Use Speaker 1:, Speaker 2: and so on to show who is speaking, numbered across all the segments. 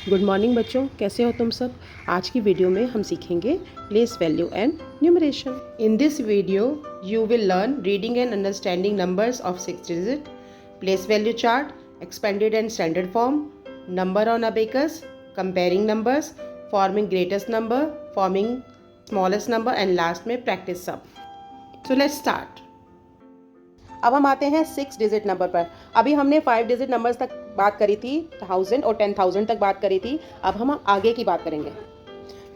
Speaker 1: Good morning बच्चों, कैसे हो तुम सब। आज की वीडियो में हम सीखेंगे place value and numeration. In this video you will learn reading and understanding numbers of 6 digit, place value chart, expanded and standard form, number on abacus, comparing numbers, forming greatest number, forming smallest number and last में practice सब। So let's start. अब हम आते हैं 6 digit number पर। अभी हमने 5 digit numbers तक बात करी थी, 1000 और 10,000 तक बात करी थी। अब हम आगे की बात करेंगे।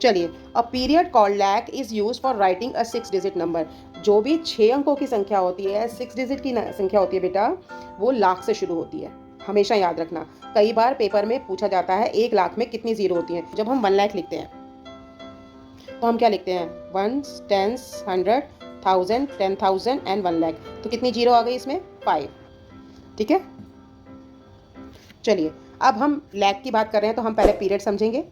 Speaker 1: चलिए, a period called lakh is use for writing a 6 digit number. जो भी 6 अंकों की संख्या होती है, 6 डिजिट की संख्या होती है बेटा, वो लाख से शुरू होती है। हमेशा याद रखना। कई बार पेपर में पूछा जाता है 1 लाख में कितनी जीरो होती हैं। जब हम 1 लाख लिखते हैं तो हम क्या लिखते हैं? 1, 10, 100, 1000, 10,000 एंड 1 लाख। तो कितनी जीरो आ गई इसमें? 5। ठीक है, चलिए अब हम लैक की बात कर रहे हैं तो हम पहले पीरियड समझेंगे।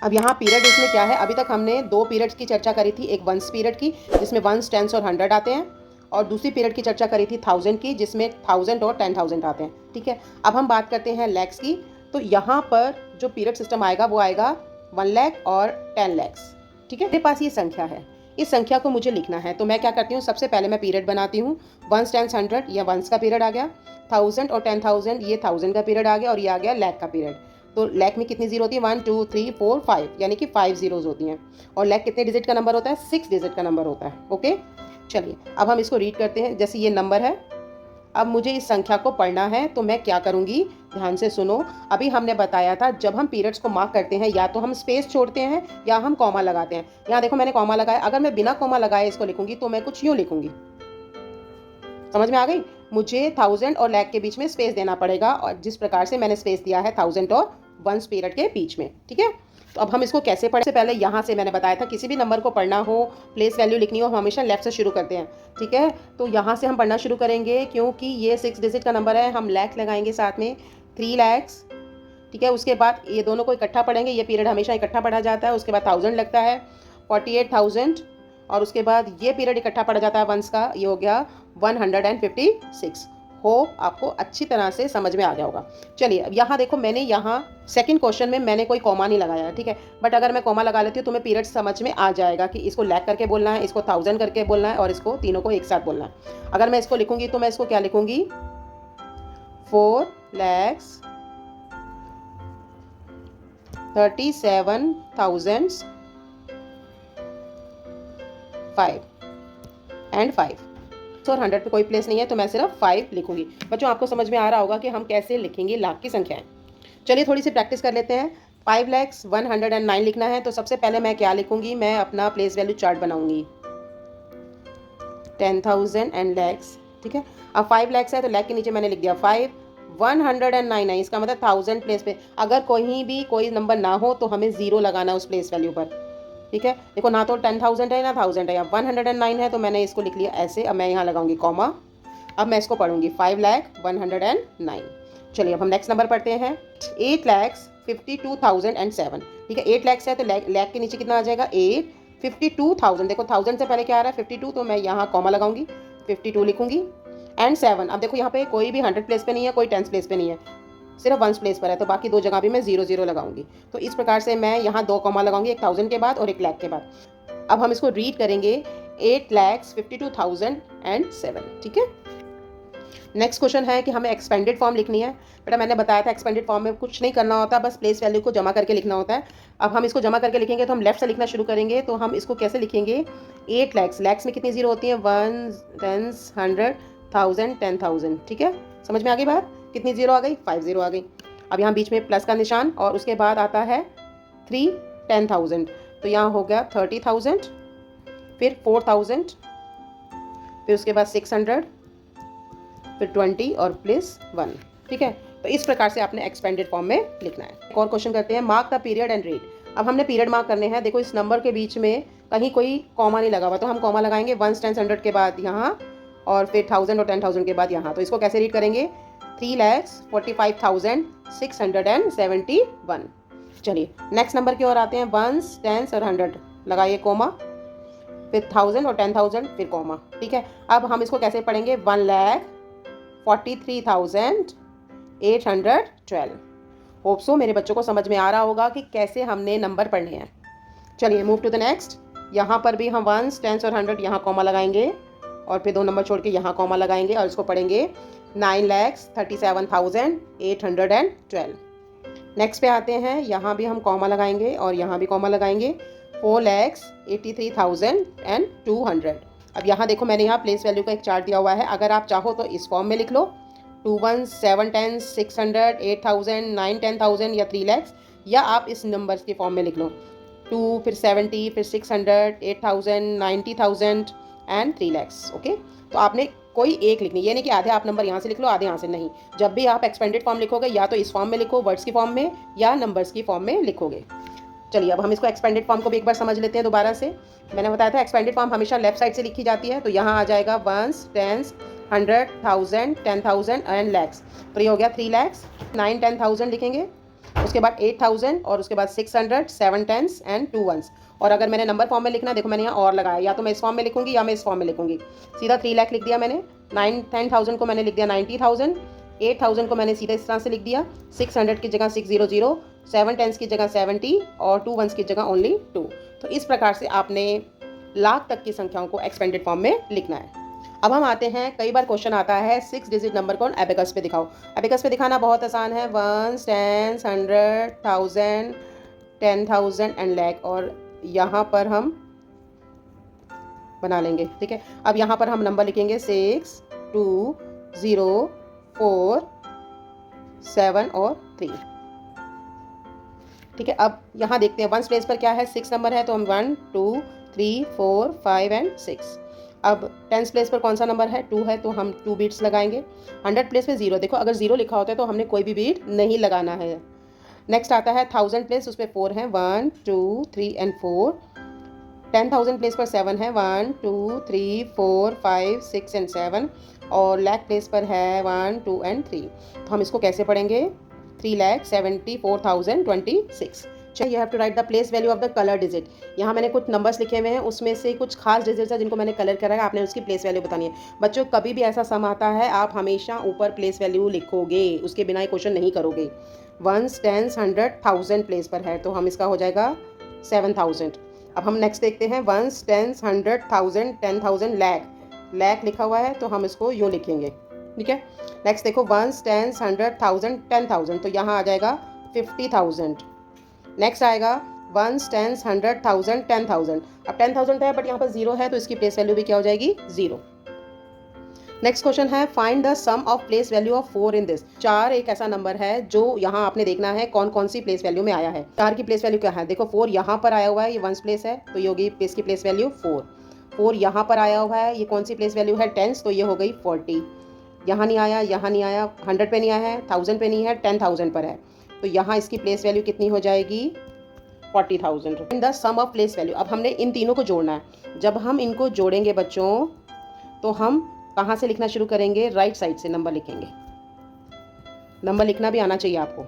Speaker 1: अब यहाँ पीरियड इसमें क्या है? अभी तक हमने 2 पीरियड्स की चर्चा करी थी। एक वंस पीरियड की जिसमें वंस, टेंस और 100 आते हैं, और दूसरी पीरियड की चर्चा करी थी 1000 की जिसमें 1000 और 10,000 आते हैं। ठीक है, अब हम बात करते हैं लैक्स की। तो यहाँ पर जो पीरियड सिस्टम आएगा वो आएगा 1 लाख और 10 लैक्स। ठीक है, मेरे पास ये संख्या है, इस संख्या को मुझे लिखना है। तो मैं क्या करती हूँ, सबसे पहले मैं पीरियड बनाती हूँ। 1, 10, 100 ये वंस का पीरियड आ गया, 1000 और 10,000 ये 1000 का पीरियड आ गया, और ये आ गया लैक का पीरियड। तो लैक में कितनी जीरो होती है? 1, 2, 3, 4, 5, यानी कि 5 जीरोज होती हैं। और लैक कितने डिजिट का नंबर होता है? 6 डिजिट का नंबर होता है। ओके, चलिए अब हम इसको रीड करते हैं। जैसे ये नंबर है, अब मुझे इस संख्या को पढ़ना है तो मैं क्या करूंगी, ध्यान से सुनो। अभी हमने बताया था जब हम पीरियड्स को मार्क करते हैं या तो हम स्पेस छोड़ते हैं या हम कॉमा लगाते हैं। यहाँ देखो मैंने कॉमा लगाया। अगर मैं बिना कॉमा लगाए इसको लिखूंगी तो मैं कुछ यूँ लिखूंगी। समझ में आ गई? मुझे 1000 और लैक के बीच में स्पेस देना पड़ेगा, और जिस प्रकार से मैंने स्पेस दिया है 1000 और वंस पीरियड के बीच में। ठीक है, तो अब हम इसको कैसे पढ़ें? से पहले यहाँ से मैंने बताया था किसी भी नंबर को पढ़ना हो, प्लेस वैल्यू लिखनी हो, हम हमेशा लेफ्ट से शुरू करते हैं। ठीक है, तो यहाँ से हम पढ़ना शुरू करेंगे क्योंकि ये 6 डिजिट का नंबर है। हम लैक्स लगाएंगे साथ में, 3 लैक्स। ठीक है, उसके बाद ये दोनों को इकट्ठा पढ़ेंगे। ये पीरियड हमेशा इकट्ठा पढ़ा जाता है। उसके बाद 1000 लगता है, 48,000, और उसके बाद ये पीरियड इकट्ठा पढ़ा जाता है वंस का। ये हो गया 156। होप आपको अच्छी तरह से समझ में आ गया होगा। चलिए अब यहाँ देखो, मैंने यहाँ सेकंड क्वेश्चन में मैंने कोई कॉमा नहीं लगाया है। ठीक है, बट अगर मैं कॉमा लगा लेती हूँ तो तुम्हें पीरियड समझ में आ जाएगा कि इसको लैक करके बोलना है, इसको 1000 करके बोलना है, और इसको तीनों को एक साथ बोलना है। अगर मैं इसको लिखूंगी तो मैं इसको क्या लिखूंगी? 4 lakhs 37,000 5 एंड 5। और 100 पे कोई प्लेस नहीं है तो मैं सिर्फ 5 लिखूंगी। बच्चों आपको समझ में आ रहा होगा कि हम कैसे लिखेंगे लाख की संख्याएं। चलिए थोड़ी सी प्रैक्टिस कर लेते हैं। 5 lakhs 109 लिखना है तो सबसे पहले मैं क्या लिखूंगी? मैं अपना प्लेस वैल्यू चार्ट बनाऊंगी। 10,000 एंड लैक्स। ठीक है, अब 5 लैक्स है तो लैक के नीचे मैंने लिख दिया 5। 109 है, इसका मतलब 1000 प्लेस पे अगर कहीं भी कोई नंबर ना हो तो हमें जीरो लगाना है उस प्लेस वैल्यू पर। ठीक है, देखो ना तो 10,000 है ना 1000 है, या 109 है तो मैंने इसको लिख लिया ऐसे। अब मैं यहाँ लगाऊंगी कॉमा। अब मैं इसको पढ़ूंगी 5 लाख 109। चलिए अब हम नेक्स्ट नंबर पढ़ते हैं। 8 लैक्स 52,007। ठीक है, 8 लैक्स है तो लैक के नीचे कितना आ जाएगा? 8। 52,000, देखो 1000 से पहले क्या आ रहा है? 52, तो मैं यहाँ कॉमा लगाऊंगी, 52 लिखूंगी, एंड 7। अब देखो यहाँ पे कोई भी 100 प्लेस पे नहीं है, कोई 10 प्लेस पे नहीं है, सिर्फ वंस प्लेस पर है, तो बाकी दो जगह भी मैं 0 लगाऊंगी। तो इस प्रकार से मैं यहाँ 2 कॉमा लगाऊंगी, एक 1000 के बाद और एक लैक के बाद। अब हम इसको रीड करेंगे 8 lakhs 52,007। ठीक है, नेक्स्ट क्वेश्चन है कि हमें एक्सपेंडेड फॉर्म लिखनी है। बेटा मैंने बताया था एक्सपेंडेड फॉर्म में कुछ नहीं करना होता, बस प्लेस वैल्यू को जमा करके लिखना होता है। अब हम इसको जमा करके लिखेंगे तो हम लेफ्ट से लिखना शुरू करेंगे। तो हम इसको कैसे लिखेंगे? 8 लैक्स, लैक्स में कितनी जीरो होती है? 1, 10, 100, 1000, 10,000। ठीक है, समझ में आ गई बात? कितनी जीरो आ गई? 5 जीरो आ गई। अब यहाँ बीच में प्लस का निशान, और उसके बाद आता है 3, 10,000, तो यहाँ हो गया 30,000, फिर 4,000, फिर उसके बाद 600, फिर 20 और प्लस 1। ठीक है, तो इस प्रकार से आपने एक्सपेंडेड फॉर्म में लिखना है। एक और क्वेश्चन करते हैं, mark the period and read. अब हमने पीरियड मार्क करने हैं। देखो इस नंबर के बीच में कहीं कोई कॉमा नहीं लगा हुआ, तो हम कॉमा लगाएंगे 1, 10, 100 के बाद यहाँ, और फिर 1000 और 10,000 के बाद यहाँ। तो इसको कैसे रीड करेंगे? 3,45,671। चलिए नेक्स्ट नंबर की ओर आते हैं। 1, 10 और 100 लगाइए कॉमा, फिर 1000 और 10,000 फिर कॉमा। ठीक है, अब हम इसको कैसे पढ़ेंगे? 1,43,812। होप सो मेरे बच्चों को समझ में आ रहा होगा कि कैसे हमने नंबर पढ़ने हैं। चलिए मूव टू द नेक्स्ट। यहाँ पर भी हम वंस, टेंस और 100 यहाँ कॉमा लगाएंगे और फिर 2 नंबर छोड़ के यहाँ कॉमा लगाएंगे और इसको पढ़ेंगे 9,37,812। नेक्स्ट पे आते हैं, यहाँ भी हम कॉमा लगाएंगे और यहाँ भी कॉमा लगाएंगे 4,83,200। अब यहाँ देखो मैंने यहाँ प्लेस वैल्यू का एक चार्ट दिया हुआ है, अगर आप चाहो तो इस फॉर्म में लिख लो 2 1 7 10 600 8,000 9 10,000 या 3 lakhs, या आप इस नंबर्स के फॉर्म में लिख लो 2 फिर 70 फिर 600 8,000 90,000 एंड 3 lakhs। ओके, तो आपने कोई एक लिखनी, ये नहीं कि आधे आप नंबर यहाँ से लिख लो आधे यहाँ से, नहीं। जब भी आप एक्सपेंडेड फॉर्म लिखोगे या तो इस फॉर्म में लिखो वर्ड्स की फॉर्म में या नंबर्स की फॉर्म में लिखोगे। चलिए अब हम इसको एक्सपेंडेड फॉर्म को भी एक बार समझ लेते हैं दोबारा से। मैंने बताया था एक्सपेंडेड फॉर्म हमेशा लेफ्ट साइड से लिखी जाती है, तो यहाँ आ जाएगा वंस, टेंस, 100, 1000, 10,000 एंड लैक्स। तो ये हो गया 3 lakhs। 9 10,000 लिखेंगे, उसके बाद 8,000 और उसके बाद 600, 7 tens एंड 2 ones। और अगर मैंने नंबर फॉर्म में लिखना है, देखो मैंने यहाँ और लगाया, या तो मैं इस फॉर्म में लिखूंगी या मैं इस फॉर्म में लिखूंगी। सीधा 3 लाख लिख दिया मैंने, 9 10,000 को मैंने लिख दिया 90,000, 8,000 को मैंने सीधा इस तरह से लिख दिया, 600 की जगह 600, 7 टेंस की जगह 70 और 2 ones की जगह ओनली 2। तो इस प्रकार से आपने लाख तक की संख्याओं को एक्सपेंडेड फॉर्म में लिखना है। अब हम आते हैं, कई बार क्वेश्चन आता है 6 डिजिट नंबर को एबेकस पे दिखाओ। एबेकस पे दिखाना बहुत आसान है, 1 10 100 1000 10,000 एंड लैख, और यहाँ पर हम बना लेंगे। ठीक है, अब यहाँ पर हम नंबर लिखेंगे 6 2 0 4 7 और 3। ठीक है, अब यहाँ देखते हैं वंस प्लेस पर क्या है, 6 नंबर है, तो हम 1 2 3 4 5 एंड 6। अब टेंस प्लेस पर कौन सा नंबर है, 2 है, तो हम 2 बीट्स लगाएंगे। 100 प्लेस पे 0, देखो अगर 0 लिखा होता है तो हमने कोई भी बीट नहीं लगाना है। नेक्स्ट आता है 1000 प्लेस, उस पर 4 है, 1 2 3 एंड 4। 10,000 प्लेस पर 7 है, 1 2 3 4 5 6 एंड 7। और लैख प्लेस पर है 1 2 एंड 3। तो हम इसको कैसे पढ़ेंगे, 3,74,026। You have to write the place value of the colour digit. यहाँ मैंने कुछ नंबर्स लिखे हुए हैं, उसमें से कुछ खास डिजिट्स है जिनको मैंने कलर करा है, आपने उसकी प्लेस वैल्यू बतानी है। बच्चों कभी भी ऐसा सम आता है आप हमेशा ऊपर प्लेस वैल्यू लिखोगे, उसके बिना ये क्वेश्चन नहीं करोगे। 1 10 100 1000 प्लेस पर है, तो हम इसका हो जाएगा 7,000। अब हम नेक्स्ट देखते हैं 1 10 100 1000 10,000 लैख। लैख लिखा हुआ है तो हम इसको यूँ लिखेंगे। ठीक है, नेक्स्ट देखो 1 10 100 1000 10,000, तो यहाँ आ जाएगा 50,000। नेक्स्ट आएगा 1 10 100 1000 10,000। अब 10,000 है बट यहाँ पर 0 है, तो इसकी प्लेस वैल्यू भी क्या हो जाएगी, 0। नेक्स्ट क्वेश्चन है find the sum of place value of 4 in this. 4 एक ऐसा नंबर है जो यहाँ आपने देखना है कौन कौन सी प्लेस वैल्यू में आया है। 4 की प्लेस वैल्यू क्या है, देखो 4 यहाँ पर आया हुआ है, ये वंस प्लेस है, तो ये होगी इसकी प्लेस वैल्यू 4। 4 यहाँ पर आया हुआ है, ये कौन सी प्लेस वैल्यू है, टेंस, तो ये हो गई 40। यहाँ नहीं आया, यहाँ नहीं आया, 100 पे नहीं आया है, 1000 पे नहीं है, 10,000 पर है, तो यहाँ इसकी प्लेस वैल्यू कितनी हो जाएगी, 40,000। In the sum of place value, अब हमने इन तीनों को जोड़ना है। जब हम इनको जोड़ेंगे बच्चों, तो हम कहाँ से लिखना शुरू करेंगे, राइट साइड से नंबर लिखेंगे। नंबर लिखना भी आना चाहिए आपको।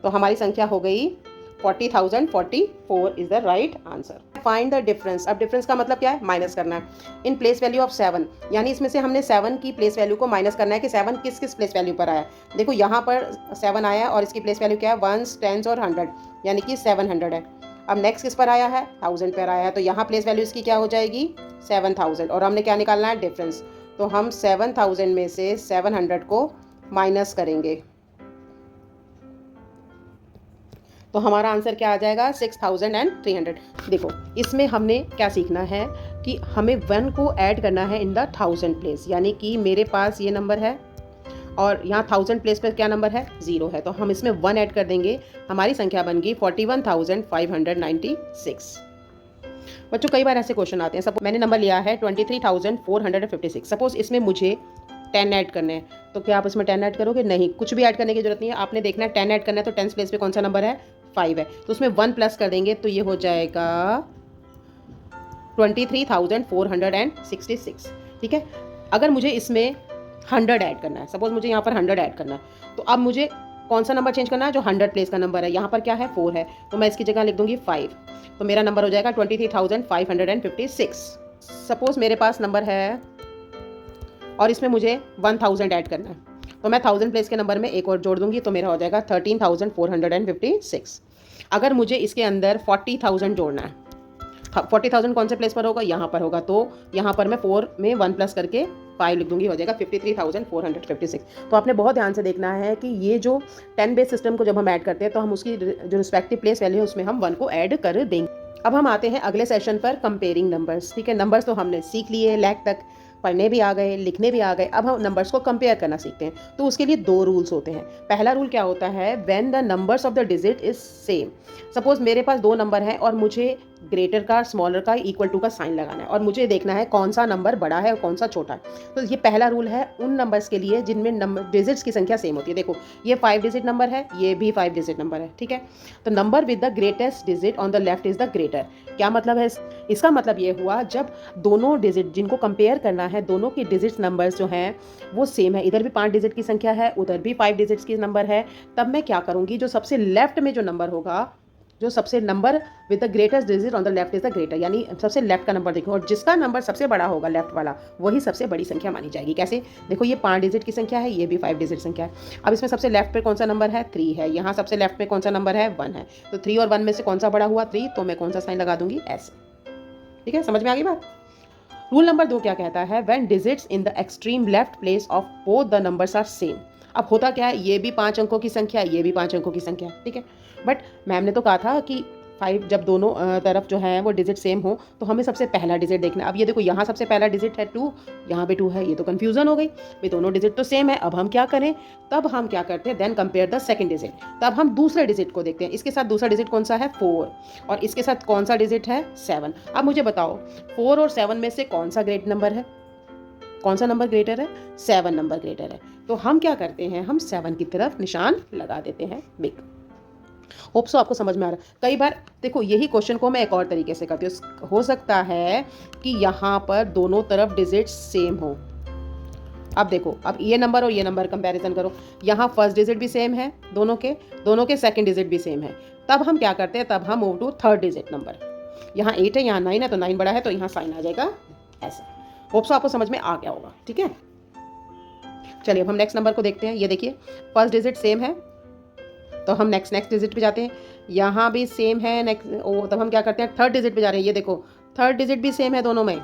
Speaker 1: तो हमारी संख्या हो गई 40,044 is the right answer. Find the difference. अब डिफरेंस का मतलब क्या है, माइनस करना है। इन प्लेस वैल्यू ऑफ 7, यानी इसमें से हमने 7 की प्लेस वैल्यू को माइनस करना है कि 7 किस किस प्लेस वैल्यू पर आया। देखो यहाँ पर 7 आया है और इसकी प्लेस वैल्यू क्या है, 1 10 और 100, यानी कि 700 है। अब नेक्स्ट किस पर आया है, 1000 पर आया है, तो यहाँ प्लेस वैल्यू इसकी क्या हो जाएगी, 7,000। और हमने क्या निकालना है, डिफरेंस। तो हम 7,000 में से 700 को माइनस करेंगे, तो हमारा आंसर क्या आ जाएगा, 6,300। देखो इसमें हमने क्या सीखना है कि हमें 1 को ऐड करना है इन द 1000 प्लेस, यानी कि मेरे पास ये नंबर है और यहाँ 1000 प्लेस पर क्या नंबर है, 0 है, तो हम इसमें 1 ऐड कर देंगे, हमारी संख्या बन गई 41,596। बच्चों कई बार ऐसे क्वेश्चन आते हैं, सपोज मैंने नंबर लिया है 23,456, सपोज इसमें मुझे 10 ऐड करने हैं, तो क्या आप इसमें 10 ऐड करोगे, नहीं, कुछ भी ऐड करने की जरूरत नहीं है। आपने देखना है 10 ऐड करना है, तो 10 प्लेस पे कौन सा नंबर है, 5 है, तो उसमें 1 प्लस कर देंगे, तो ये हो जाएगा 23,466। ठीक है, अगर मुझे इसमें 100 ऐड करना है, सपोज मुझे यहाँ पर 100 ऐड करना है, तो अब मुझे कौन सा नंबर चेंज करना है, जो 100 प्लेस का नंबर है, यहाँ पर क्या है, 4 है, तो मैं इसकी जगह लिख दूंगी 5, तो मेरा नंबर हो जाएगा 23,556। सपोज मेरे पास नंबर है और इसमें मुझे 1000 ऐड करना है, तो मैं 1000 प्लेस के नंबर में एक और जोड़ दूंगी तो मेरा हो जाएगा 13,456। अगर मुझे इसके अंदर 40,000 जोड़ना है, 40,000 कौन से प्लेस पर होगा, यहाँ पर होगा, तो यहाँ पर मैं 4 में 1 प्लस करके 5 लिख दूंगी, हो जाएगा 53,456। तो आपने बहुत ध्यान से देखना है कि ये जो 10 बेस सिस्टम को जब हम ऐड करते हैं तो हम उसकी जो रिस्पेक्टिव प्लेस वैल्यू है उसमें हम 1 को ऐड कर देंगे। अब हम आते हैं अगले सेशन पर, कंपेयरिंग नंबर्स। ठीक है, नंबर्स तो हमने सीख लिए, लैख तक पढ़ने भी आ गए, लिखने भी आ गए। अब हम नंबर्स को कंपेयर करना सीखते हैं। तो उसके लिए 2 रूल्स होते हैं। पहला रूल क्या होता है, when the numbers of the digit is same. Suppose मेरे पास 2 नंबर हैं और मुझे ग्रेटर का स्मॉलर का इक्वल टू का साइन लगाना है और मुझे देखना है कौन सा नंबर बड़ा है और कौन सा छोटा है। तो ये पहला रूल है उन नंबर्स के लिए जिनमें नंबर डिजिट्स की संख्या सेम होती है। देखो ये 5 डिजिट नंबर है, ये भी 5 डिजिट नंबर है। ठीक है, तो number with the greatest digit on the left is the greater. क्या मतलब है इसका? मतलब ये हुआ जब दोनों डिजिट जिनको कंपेयर करना है, दोनों के डिजिट्स नंबर्स जो हैं वो सेम है, इधर भी 5 डिजिट की संख्या है, उधर भी 5 डिजिट्स की नंबर है, तब मैं क्या करूंगी, जो सबसे लेफ्ट में जो नंबर होगा, जो सबसे number with the greatest digit on the left is the greater, यानी सबसे लेफ्ट का नंबर देखो और जिसका नंबर सबसे बड़ा होगा लेफ्ट वाला वही सबसे बड़ी संख्या मानी जाएगी। कैसे? देखो ये 5 डिजिट की संख्या है, ये भी 5 डिजिट संख्या है। अब इसमें सबसे लेफ्ट पे कौन सा नंबर है, 3 है। यहाँ सबसे लेफ्ट पे कौन सा नंबर है, 1 है। तो 3 और 1 में से कौन सा बड़ा हुआ, 3, तो मैं कौन सा साइन लगा दूंगी, ऐसे। ठीक है, समझ में आ गई बात। रूल नंबर 2 क्या कहता है, when digits in the extreme left place of both the numbers are same. अब होता क्या है, ये भी 5 अंकों की संख्या है, ये भी 5 अंकों की संख्या है। ठीक है, बट मैम ने तो कहा था कि 5 जब दोनों तरफ जो है वो डिजिट सेम हो तो हमें सबसे पहला डिजिट देखना है। अब ये देखो यहाँ सबसे पहला डिजिट है 2, यहाँ भी 2 है, ये तो कंफ्यूजन हो गई भाई, दोनों डिजिट तो सेम है। अब हम क्या करें, तब हम क्या करते हैं, then compare the second digit. तब हम दूसरे डिजिट को देखते हैं, इसके साथ दूसरा डिजिट कौन सा है, 4, और इसके साथ कौन सा डिजिट है, 7। अब मुझे बताओ 4 और 7 में से कौन सा ग्रेट नंबर है, कौन सा नंबर ग्रेटर है, 7 नंबर ग्रेटर है। तो हम क्या करते हैं, हम 7 की तरफ निशान लगा देते हैं, बिग। होप सो आपको समझ में आ रहा है। कई बार देखो यही क्वेश्चन को मैं एक और तरीके से करती हूँ। हो सकता है कि यहाँ पर दोनों तरफ डिजिट सेम हो। अब देखो, अब ये नंबर और ये नंबर कंपैरिजन करो, यहाँ फर्स्ट डिजिट भी सेम है दोनों के सेकंड डिजिट भी सेम है। तब हम क्या करते हैं, तब हम move to third digit number. यहाँ 8 है, यहाँ 9 है, तो 9 बड़ा है तो यहाँ साइन आ जाएगा ऐसे। होप सो आपको समझ में आ गया होगा। ठीक है, चलिए अब हम नेक्स्ट नंबर को देखते हैं। ये देखिए फर्स्ट डिजिट सेम है तो हम नेक्स्ट डिजिट पे जाते हैं, यहाँ भी सेम है नेक्स्ट, तब हम क्या करते हैं, थर्ड डिजिट पे जा रहे हैं। ये देखो थर्ड डिजिट भी सेम है दोनों में,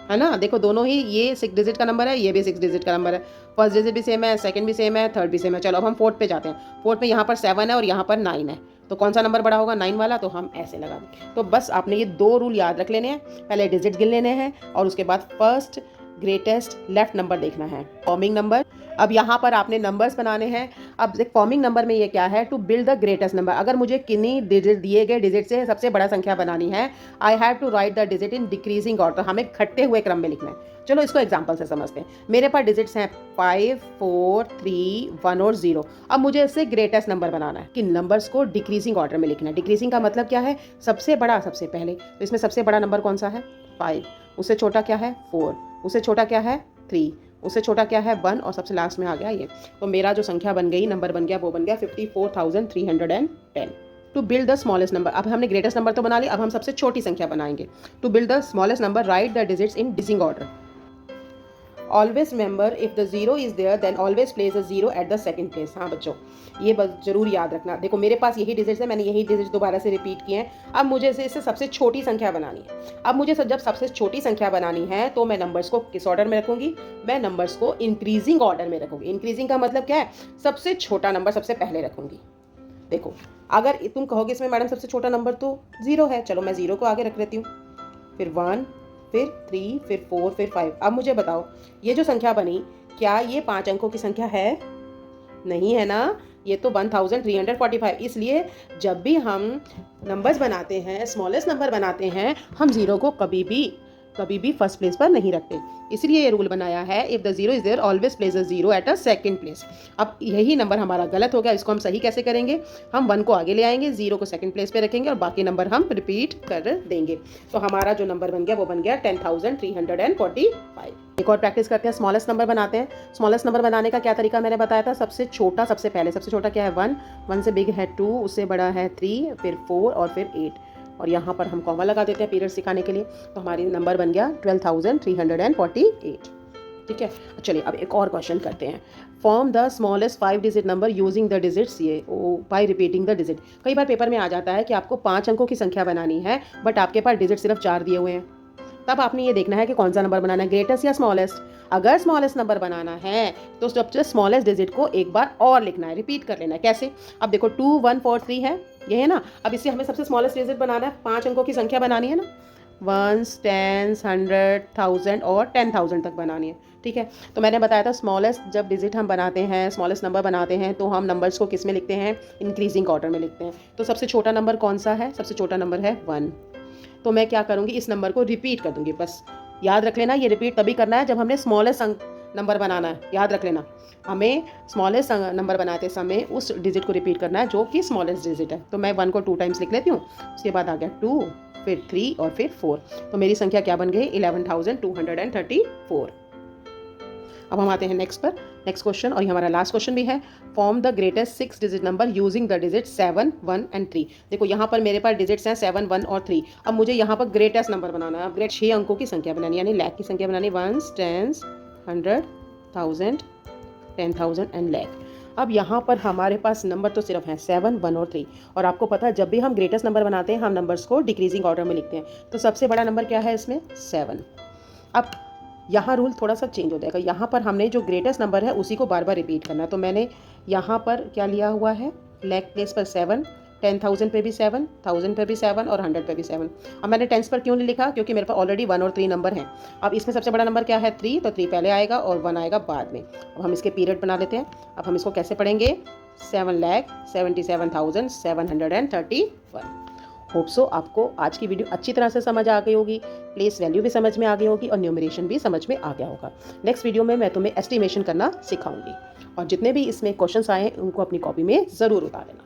Speaker 1: है ना। देखो दोनों ही, ये 6 डिजिट का नंबर है, ये भी 6 डिजिट का नंबर है। फर्स्ट डिजिट भी सेम है, सेकंड भी सेम है, थर्ड भी सेम है। चलो अब हम फोर्थ पे जाते हैं। फोर्थ पे यहाँ पर 7 है और यहाँ पर 9 है, तो कौन सा नंबर बड़ा होगा, 9 वाला, तो हम ऐसे लगा दें। तो बस आपने ये 2 रूल याद रख लेने हैं, पहले डिजिट गिन लेने हैं और उसके बाद फर्स्ट ग्रेटेस्ट लेफ्ट नंबर देखना है, फॉर्मिंग नंबर। अब यहाँ पर आपने नंबर्स बनाने हैं। अब देख फॉर्मिंग नंबर में ये क्या है, to build the greatest number. अगर मुझे किन्हीं डिजिट दिए गए डिजिट से सबसे बड़ा संख्या बनानी है, I have to write the digit in decreasing order, हमें घटते हुए क्रम में लिखना है। चलो इसको एग्जाम्पल से समझते हैं। मेरे पास डिजिट्स हैं 5, 4, 3, 1 और 0। अब मुझे इससे ग्रेटेस्ट नंबर बनाना है कि नंबर्स को डिक्रीजिंग ऑर्डर में लिखना है। डिक्रीजिंग का मतलब क्या है, सबसे बड़ा सबसे पहले। तो इसमें सबसे बड़ा नंबर कौन सा है, 5, उससे छोटा क्या है, 4, उससे छोटा क्या है, 3, उससे छोटा क्या है, 1, और सबसे लास्ट में आ गया ये। तो मेरा जो संख्या बन गई, नंबर बन गया, वो बन गया 54,310। To build the smallest number, अब हमने ग्रेटेस्ट नंबर तो बना लिया, अब हम सबसे छोटी संख्या बनाएंगे। To build the smallest number, write the digits in decreasing order. Always remember if the zero is there then always place a zero at the second place. हाँ बच्चों, ये बस जरूर याद रखना। देखो मेरे पास यही डिजिट्स है, मैंने यही डिजिट दोबारा से रिपीट किए हैं। अब मुझे इससे सबसे छोटी संख्या बनानी है। अब मुझे जब सबसे छोटी संख्या बनानी है तो मैं नंबर्स को किस ऑर्डर में रखूंगी, मैं नंबर्स को इंक्रीजिंग ऑर्डर में रखूंगी। इंक्रीजिंग का मतलब क्या है, सबसे छोटा नंबर सबसे पहले रखूंगी। देखो अगर तुम कहोगे इसमें मैडम सबसे छोटा नंबर तो 0 है, चलो मैं 0 को आगे रख लेती हूँ, फिर 1, फिर 3, फिर 4, फिर 5। अब मुझे बताओ ये जो संख्या बनी, क्या ये 5 अंकों की संख्या है, नहीं है ना, ये तो 1345। इसलिए जब भी हम नंबर्स बनाते हैं, स्मॉलेस्ट नंबर बनाते हैं, हम 0 को कभी भी फर्स्ट प्लेस पर नहीं रखते। इसलिए ये रूल बनाया है, if the zero is there always place a zero at a second place. अब यही नंबर हमारा गलत हो गया, इसको हम सही कैसे करेंगे, हम 1 को आगे ले आएंगे, 0 को सेकंड प्लेस पे रखेंगे और बाकी नंबर हम रिपीट कर देंगे। तो हमारा जो नंबर बन गया वो बन गया 10,345। एक और प्रैक्टिस करते हैं, स्मॉलेस्ट नंबर बनाते हैं। स्मॉलेस्ट नंबर बनाने का क्या तरीका मैंने बताया था, सबसे छोटा सबसे पहले, सबसे छोटा क्या है 1, 1 से बिग है 2, उससे बड़ा है 3, फिर 4 और फिर 8, और यहाँ पर हम कॉमा लगा देते हैं पीरियड सिखाने के लिए। तो हमारी नंबर बन गया 12,348। ठीक है। चलिए अब एक और क्वेश्चन करते हैं। Form the smallest 5 digit number using the digits ये बाय रिपीटिंग द डिजिट। कई बार पेपर में आ जाता है कि आपको 5 अंकों की संख्या बनानी है, बट आपके पास डिजिट सिर्फ 4 दिए हुए हैं। तब आपने ये देखना है कि कौन सा नंबर बनाना है, ग्रेटेस्ट या स्मॉलेस्ट। अगर स्मॉलेस्ट नंबर बनाना है तो सबसे स्मॉलेस्ट डिजिट को एक बार और लिखना है, रिपीट कर लेना है। कैसे? अब देखो 2 1 4 3 है, ये है ना। अब इससे हमें सबसे स्मॉलेस्ट डिजिट बनाना है, 5 अंकों की संख्या बनानी है ना। 1s 10s 100 1000 और 10,000 तक बनानी है। ठीक है, तो मैंने बताया था स्मॉलेस्ट जब डिजिट हम बनाते हैं, स्मॉलेस्ट नंबर बनाते हैं, तो हम नंबर्स को किस में लिखते हैं, इंक्रीजिंग ऑर्डर में लिखते हैं। तो सबसे छोटा नंबर कौन सा है? सबसे छोटा नंबर है 1। तो मैं क्या करूँगी, इस नंबर को रिपीट कर दूंगी। बस याद रख लेना, ये रिपीट तभी करना है जब हमने स्मॉलेस्ट नंबर बनाना है। याद रख लेना, हमें स्मॉलेस्ट नंबर बनाते समय उस डिजिट को रिपीट करना है जो कि स्मॉलेस्ट डिजिट है। तो मैं 1 को 2 टाइम्स लिख लेती हूँ, उसके बाद आ गया 2, फिर 3 और फिर 4। तो मेरी संख्या क्या बन गई? 11,234। अब हम आते हैं नेक्स्ट पर, नेक्स्ट क्वेश्चन, और ये हमारा लास्ट क्वेश्चन भी है। Form the greatest 6 digit number using the digit 7 1 and 3। देखो यहाँ पर मेरे पास डिजिट्स हैं 7 1 और 3। अब मुझे यहाँ पर ग्रेटेस्ट नंबर बनाना है। अब ग्रेट 6 अंकों की संख्या बनानी, यानी लाख की संख्या बनानी, 1s 10s 100 1000 10,000 एंड लाख। अब यहाँ पर हमारे पास नंबर तो सिर्फ हैं 7 1 और 3। और आपको पता है जब भी हम ग्रेटेस्ट नंबर बनाते हैं हम नंबर्स को डिक्रीजिंग ऑर्डर में लिखते हैं। तो सबसे बड़ा नंबर क्या है इसमें? 7। अब यहाँ रूल थोड़ा सा चेंज हो जाएगा। यहाँ पर हमने जो ग्रेटेस्ट नंबर है उसी को बार बार रिपीट करना है। तो मैंने यहाँ पर क्या लिया हुआ है, लाख प्लेस पर 7, 10,000 पे भी 7, 1000 पे भी 7 और 100 पे भी 7। अब मैंने टेंस पर क्यों नहीं लिखा? क्योंकि मेरे पास ऑलरेडी 1 और 3 नंबर हैं। अब इसमें सबसे बड़ा नंबर क्या है? 3। तो 3 पहले आएगा और 1 आएगा बाद में। अब हम इसके पीरियड बना लेते हैं। अब हम इसको कैसे पढ़ेंगे? 7,77,731। होप सो आपको आज की वीडियो अच्छी तरह से समझ आ गई होगी, प्लेस वैल्यू भी समझ में आ गई होगी और न्यूमरेशन भी समझ में आ गया होगा। नेक्स्ट वीडियो में मैं तुम्हें एस्टिमेशन करना सिखाऊंगी, और जितने भी इसमें क्वेश्चंस आए उनको अपनी कॉपी में ज़रूर उतार लेना।